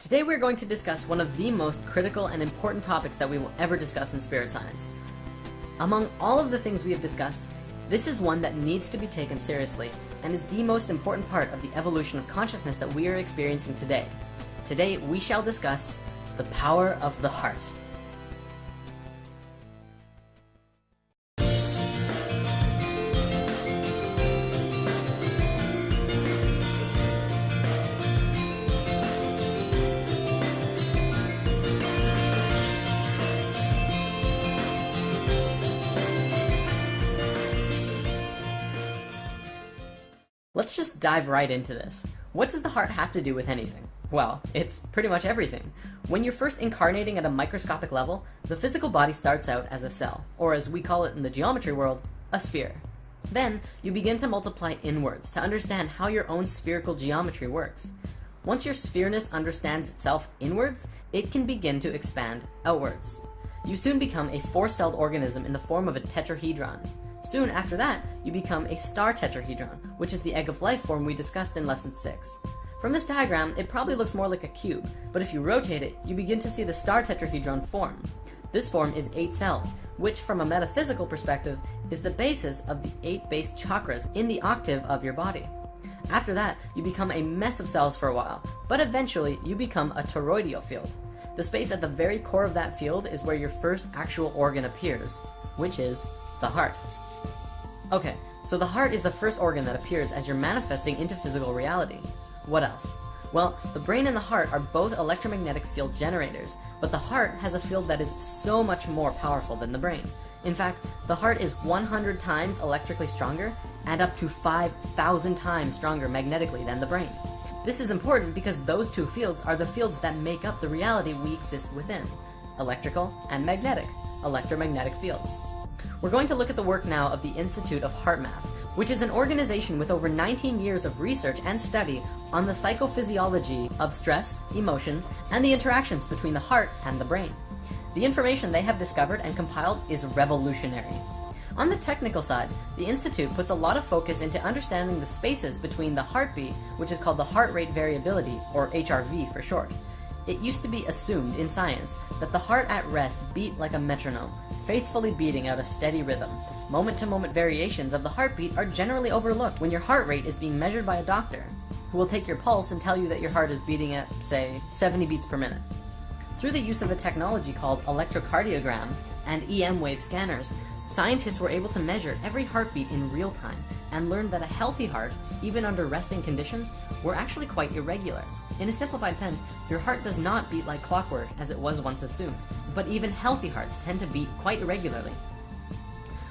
Today we're going to discuss one of the most critical and important topics that we will ever discuss in spirit science. Among all of the things we have discussed, this is one that needs to be taken seriously and is the most important part of the evolution of consciousness that we are experiencing today. Today we shall discuss the power of the heart. Let's just dive right into this. What does the heart have to do with anything? Well, it's pretty much everything. When you're first incarnating at a microscopic level, the physical body starts out as a cell, or as we call it in the geometry world, a sphere. Then, you begin to multiply inwards to understand how your own spherical geometry works. Once your sphereness understands itself inwards, it can begin to expand outwards. You soon become a four-celled organism in the form of a tetrahedron. Soon after that, you become a star tetrahedron, which is the egg of life form we discussed in lesson 6. From this diagram, it probably looks more like a cube, but if you rotate it, you begin to see the star tetrahedron form. This form is 8 cells, which from a metaphysical perspective is the basis of the 8 base chakras in the octave of your body. After that, you become a mess of cells for a while, but eventually you become a toroidal field. The space at the very core of that field is where your first actual organ appears, which is the heart. Okay, so the heart is the first organ that appears as you're manifesting into physical reality. What else? Well, the brain and the heart are both electromagnetic field generators, but the heart has a field that is so much more powerful than the brain. In fact, the heart is 100 times electrically stronger and up to 5,000 times stronger magnetically than the brain. This is important because those two fields are the fields that make up the reality we exist within: electrical and magnetic, electromagnetic fields. We're going to look at the work now of the Institute of Heart Math, which is an organization with over 19 years of research and study on the psychophysiology of stress, emotions, and the interactions between the heart and the brain. The information they have discovered and compiled is revolutionary. On the technical side, the Institute puts a lot of focus into understanding the spaces between the heartbeat, which is called the heart rate variability, or HRV for short. It used to be assumed in science that the heart at rest beat like a metronome, faithfully beating out a steady rhythm. Moment-to-moment variations of the heartbeat are generally overlooked when your heart rate is being measured by a doctor, who will take your pulse and tell you that your heart is beating at, say, 70 beats per minute. Through the use of a technology called electrocardiogram and EM wave scanners, scientists were able to measure every heartbeat in real time and learned that a healthy heart, even under resting conditions, were actually quite irregular. In a simplified sense, your heart does not beat like clockwork as it was once assumed, but even healthy hearts tend to beat quite irregularly.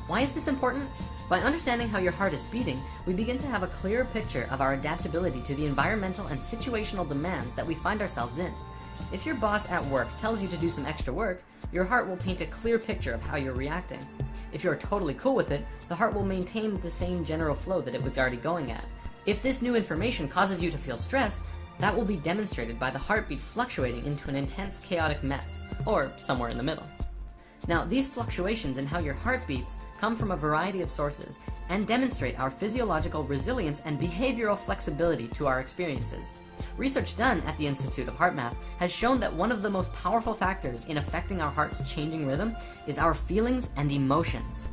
Why is this important? By understanding how your heart is beating, we begin to have a clearer picture of our adaptability to the environmental and situational demands that we find ourselves in. If your boss at work tells you to do some extra work, your heart will paint a clear picture of how you're reacting. If you're totally cool with it, the heart will maintain the same general flow that it was already going at. If this new information causes you to feel stress, that will be demonstrated by the heartbeat fluctuating into an intense chaotic mess, or somewhere in the middle. Now, these fluctuations in how your heart beats come from a variety of sources and demonstrate our physiological resilience and behavioral flexibility to our experiences. Research done at the Institute of Heart Math has shown that one of the most powerful factors in affecting our heart's changing rhythm is our feelings and emotions.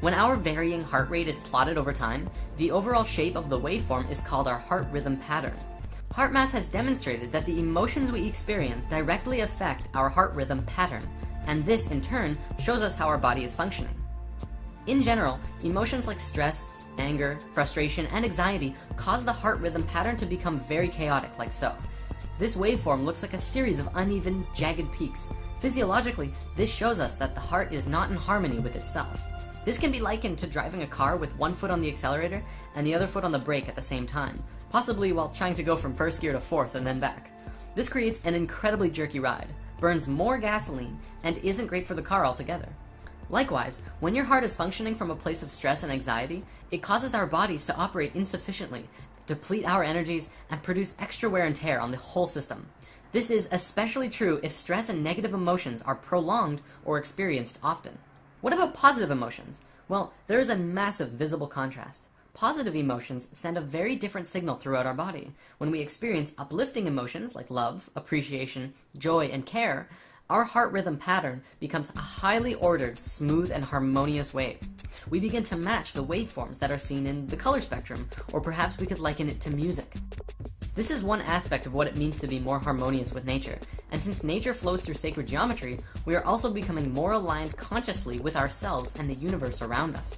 When our varying heart rate is plotted over time, the overall shape of the waveform is called our heart rhythm pattern. Heart Math has demonstrated that the emotions we experience directly affect our heart rhythm pattern, and this in turn shows us how our body is functioning. In general, emotions like stress, anger, frustration, and anxiety cause the heart rhythm pattern to become very chaotic, like so. This waveform looks like a series of uneven, jagged peaks. Physiologically, this shows us that the heart is not in harmony with itself. This can be likened to driving a car with one foot on the accelerator and the other foot on the brake at the same time, possibly while trying to go from first gear to fourth and then back. This creates an incredibly jerky ride, burns more gasoline, and isn't great for the car altogether. Likewise, when your heart is functioning from a place of stress and anxiety, it causes our bodies to operate insufficiently, deplete our energies, and produce extra wear and tear on the whole system. This is especially true if stress and negative emotions are prolonged or experienced often. What about positive emotions? Well, there is a massive visible contrast. positive emotions send a very different signal throughout our body. When we experience uplifting emotions like love, appreciation, joy, and care, our heart rhythm pattern becomes a highly ordered, smooth, and harmonious wave. We begin to match the waveforms that are seen in the color spectrum, or perhaps we could liken it to music. This is one aspect of what it means to be more harmonious with nature, and since nature flows through sacred geometry, we are also becoming more aligned consciously with ourselves and the universe around us.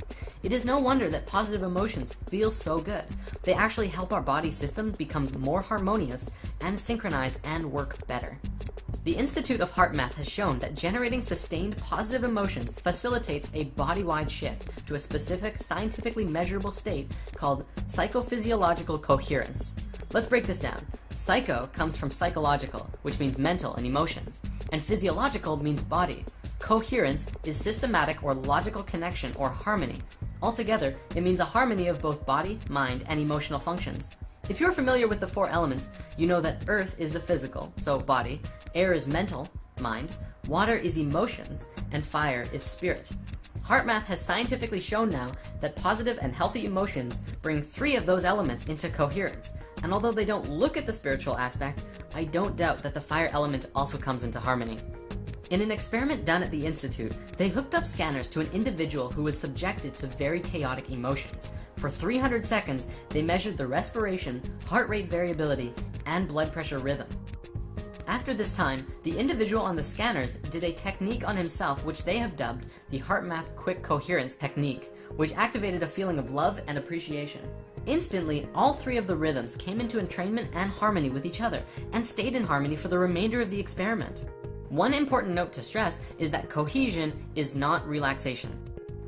It is no wonder that positive emotions feel so good. They actually help our body system become more harmonious and synchronize and work better. The Institute of Heart Math has shown that generating sustained positive emotions facilitates a body-wide shift to a specific, scientifically measurable state called psychophysiological coherence. Let's break this down. Psycho comes from psychological, which means mental and emotions, and physiological means body. Coherence is systematic or logical connection or harmony. Altogether, it means a harmony of both body, mind, and emotional functions. If you're familiar with the four elements, you know that earth is the physical, so body, air is mental, mind, water is emotions, and fire is spirit. HeartMath has scientifically shown now that positive and healthy emotions bring 3 of those elements into coherence, and although they don't look at the spiritual aspect, I don't doubt that the fire element also comes into harmony. In an experiment done at the Institute, they hooked up scanners to an individual who was subjected to very chaotic emotions. For 300 seconds, they measured the respiration, heart rate variability, and blood pressure rhythm. After this time, the individual on the scanners did a technique on himself which they have dubbed the HeartMath Quick Coherence Technique, which activated a feeling of love and appreciation. Instantly, all 3 of the rhythms came into entrainment and harmony with each other, and stayed in harmony for the remainder of the experiment. One important note to stress is that cohesion is not relaxation.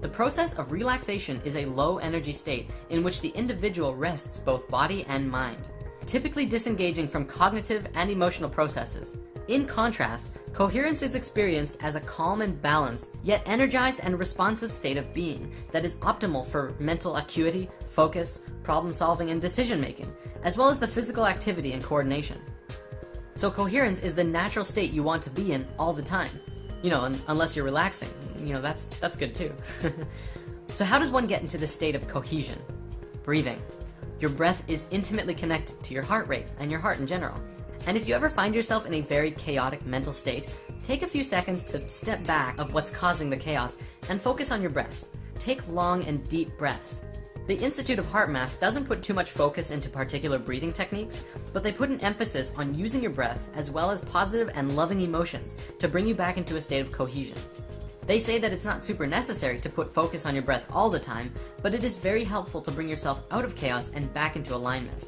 The process of relaxation is a low-energy state in which the individual rests both body and mind, typically disengaging from cognitive and emotional processes. In contrast, coherence is experienced as a calm and balanced, yet energized and responsive state of being that is optimal for mental acuity, focus, problem-solving, and decision-making, as well as the physical activity and coordination. So coherence is the natural state you want to be in all the time. Unless you're relaxing. That's good too. So how does one get into this state of cohesion? Breathing. Your breath is intimately connected to your heart rate and your heart in general. And if you ever find yourself in a very chaotic mental state, take a few seconds to step back of what's causing the chaos and focus on your breath. Take long and deep breaths. The Institute of Heart Math doesn't put too much focus into particular breathing techniques, but they put an emphasis on using your breath as well as positive and loving emotions to bring you back into a state of cohesion. They say that it's not super necessary to put focus on your breath all the time, but it is very helpful to bring yourself out of chaos and back into alignment.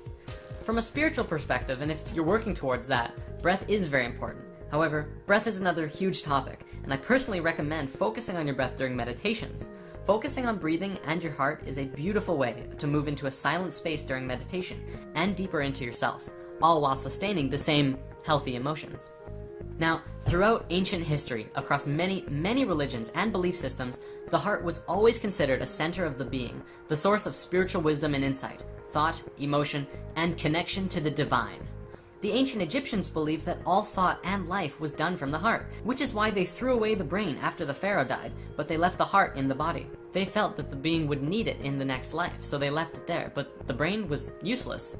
From a spiritual perspective, and if you're working towards that, breath is very important. However, breath is another huge topic, and I personally recommend focusing on your breath during meditations. Focusing on breathing and your heart is a beautiful way to move into a silent space during meditation and deeper into yourself, all while sustaining the same healthy emotions. Now, throughout ancient history, across many, many religions and belief systems, the heart was always considered a center of the being, the source of spiritual wisdom and insight, thought, emotion, and connection to the divine. The ancient Egyptians believed that all thought and life was done from the heart, which is why they threw away the brain after the pharaoh died, but they left the heart in the body. They felt that the being would need it in the next life, so they left it there, but the brain was useless.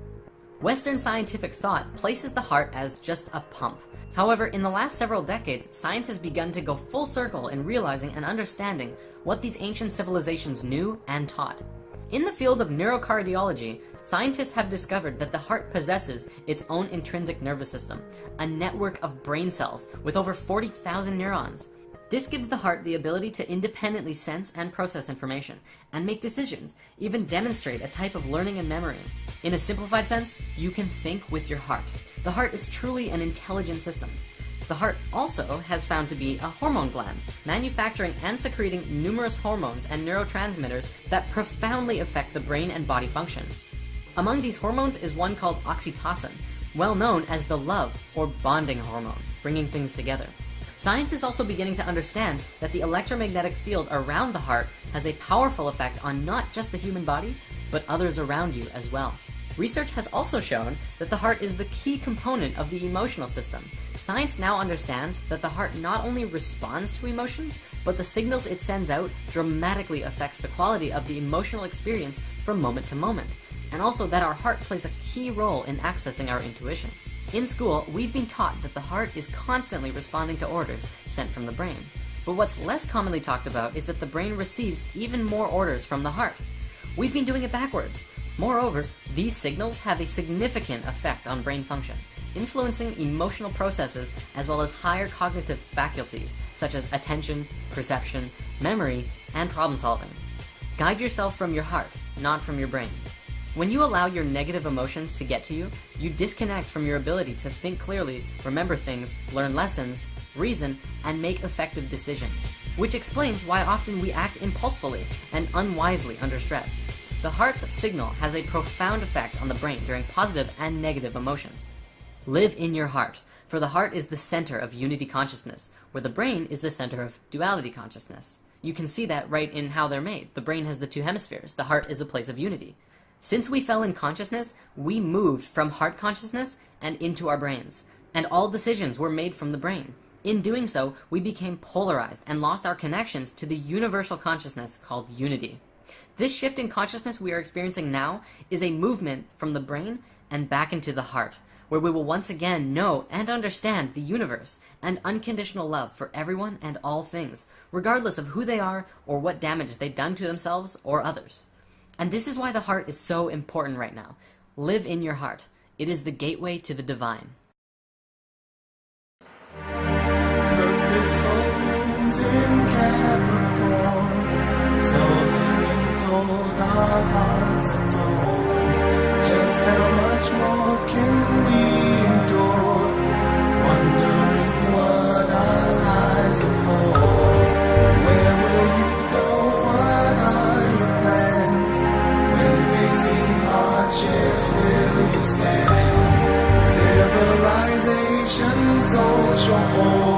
Western scientific thought places the heart as just a pump. However, in the last several decades, science has begun to go full circle in realizing and understanding what these ancient civilizations knew and taught. In the field of neurocardiology, scientists have discovered that the heart possesses its own intrinsic nervous system, a network of brain cells with over 40,000 neurons. This gives the heart the ability to independently sense and process information, and make decisions, even demonstrate a type of learning and memory. In a simplified sense, you can think with your heart. The heart is truly an intelligent system. The heart also has found to be a hormone gland, manufacturing and secreting numerous hormones and neurotransmitters that profoundly affect the brain and body function. Among these hormones is one called oxytocin, well known as the love or bonding hormone, bringing things together. Science is also beginning to understand that the electromagnetic field around the heart has a powerful effect on not just the human body, but others around you as well. Research has also shown that the heart is the key component of the emotional system. Science now understands that the heart not only responds to emotions, but the signals it sends out dramatically affects the quality of the emotional experience from moment to moment, and also that our heart plays a key role in accessing our intuition. In school, we've been taught that the heart is constantly responding to orders sent from the brain. But what's less commonly talked about is that the brain receives even more orders from the heart. We've been doing it backwards. Moreover, these signals have a significant effect on brain function, influencing emotional processes as well as higher cognitive faculties such as attention, perception, memory, and problem solving. Guide yourself from your heart, not from your brain. When you allow your negative emotions to get to you, you disconnect from your ability to think clearly, remember things, learn lessons, reason, and make effective decisions, which explains why often we act impulsively and unwisely under stress. The heart's signal has a profound effect on the brain during positive and negative emotions. Live in your heart, for the heart is the center of unity consciousness, where the brain is the center of duality consciousness. You can see that right in how they're made. The brain has the two hemispheres. The heart is a place of unity. Since we fell in consciousness, we moved from heart consciousness and into our brains, and all decisions were made from the brain. In doing so, we became polarized and lost our connections to the universal consciousness called unity. This shift in consciousness we are experiencing now is a movement from the brain and back into the heart, where we will once again know and understand the universe and unconditional love for everyone and all things, regardless of who they are or what damage they've done to themselves or others. And this is why the heart is so important right now. Live in your heart. It is the gateway to the divine. Purposeful moons in Capricorn, sullen and cold, our hearts adore. Just how much more can we endure? Wondering what our lives are for. Where will you go? What are your plans? When facing hardships, will you stand? Civilization, social order.